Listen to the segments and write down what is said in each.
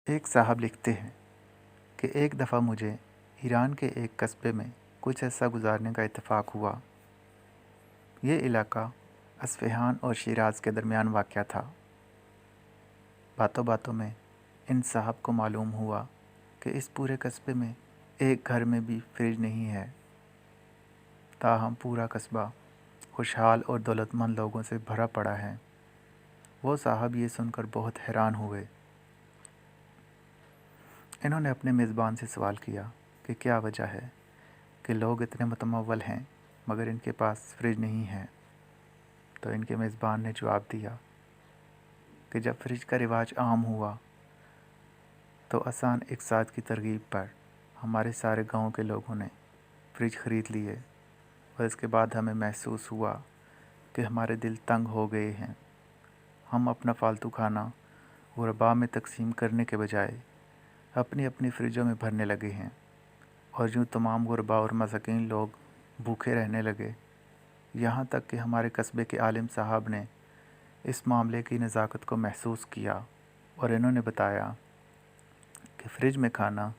ایک صاحب لکھتے ہیں کہ ایک دفعہ مجھے ایران کے ایک قصبے میں کچھ عرصہ گزارنے کا اتفاق ہوا۔ یہ علاقہ اصفہان اور شیراز کے درمیان واقع تھا۔ باتوں باتوں میں ان صاحب کو معلوم ہوا کہ اس پورے قصبے میں ایک گھر میں بھی فریج نہیں ہے، تاہم پورا قصبہ خوشحال اور دولت مند لوگوں سے بھرا پڑا ہے۔ وہ صاحب یہ سن کر بہت حیران ہوئے۔ انہوں نے اپنے میزبان سے سوال کیا کہ کیا وجہ ہے کہ لوگ اتنے متمول ہیں مگر ان کے پاس فریج نہیں ہے۔ تو ان کے میزبان نے جواب دیا کہ جب فریج کا رواج عام ہوا تو آسان اقتصاد کی ترغیب پر ہمارے سارے گاؤں کے لوگوں نے فریج خرید لیے، اور اس کے بعد ہمیں محسوس ہوا کہ ہمارے دل تنگ ہو گئے ہیں۔ ہم اپنا فالتو کھانا غرباء میں تقسیم کرنے کے بجائے اپنی اپنی فریجوں میں بھرنے لگے ہیں، اور یوں تمام غرباء اور مساکین لوگ بھوکے رہنے لگے، یہاں تک کہ ہمارے قصبے کے عالم صاحب نے اس معاملے کی نزاکت کو محسوس کیا، اور انہوں نے بتایا کہ فریج میں کھانا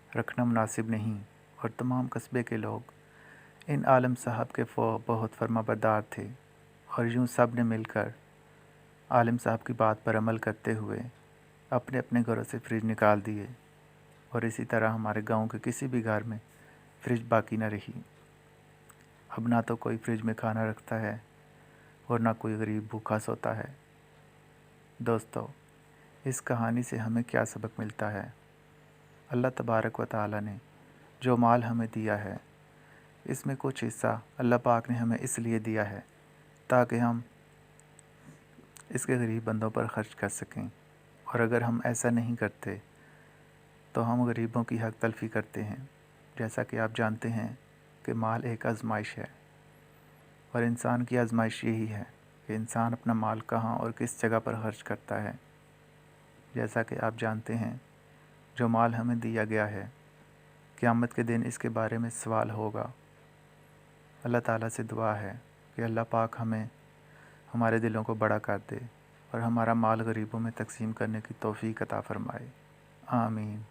رکھنا مناسب نہیں، اور تمام قصبے کے لوگ ان عالم صاحب کے بہت فرما بردار تھے، اور یوں سب نے مل کر عالم صاحب کی بات پر عمل کرتے ہوئے اپنے اپنے گھروں سے فریج نکال دیے، اور اسی طرح ہمارے گاؤں کے کسی بھی گھر میں فریج باقی نہ رہی۔ اب نہ تو کوئی فریج میں کھانا رکھتا ہے اور نہ کوئی غریب بھوکا سوتا ہے۔ دوستو، اس کہانی سے ہمیں کیا سبق ملتا ہے؟ اللہ تبارک و تعالی نے جو مال ہمیں دیا ہے، اس میں کچھ حصہ اللہ پاک نے ہمیں اس لیے دیا ہے تاکہ ہم اس کے غریب بندوں پر خرچ کر سکیں، اور اگر ہم ایسا نہیں کرتے تو ہم غریبوں کی حق تلفی کرتے ہیں۔ جیسا کہ آپ جانتے ہیں کہ مال ایک آزمائش ہے، اور انسان کی آزمائش یہی ہے کہ انسان اپنا مال کہاں اور کس جگہ پر خرچ کرتا ہے۔ جیسا کہ آپ جانتے ہیں جو مال ہمیں دیا گیا ہے، قیامت کے دن اس کے بارے میں سوال ہوگا۔ اللہ تعالیٰ سے دعا ہے کہ اللہ پاک ہمیں ہمارے دلوں کو بڑا کر دے اور ہمارا مال غریبوں میں تقسیم کرنے کی توفیق عطا فرمائے۔ آمین۔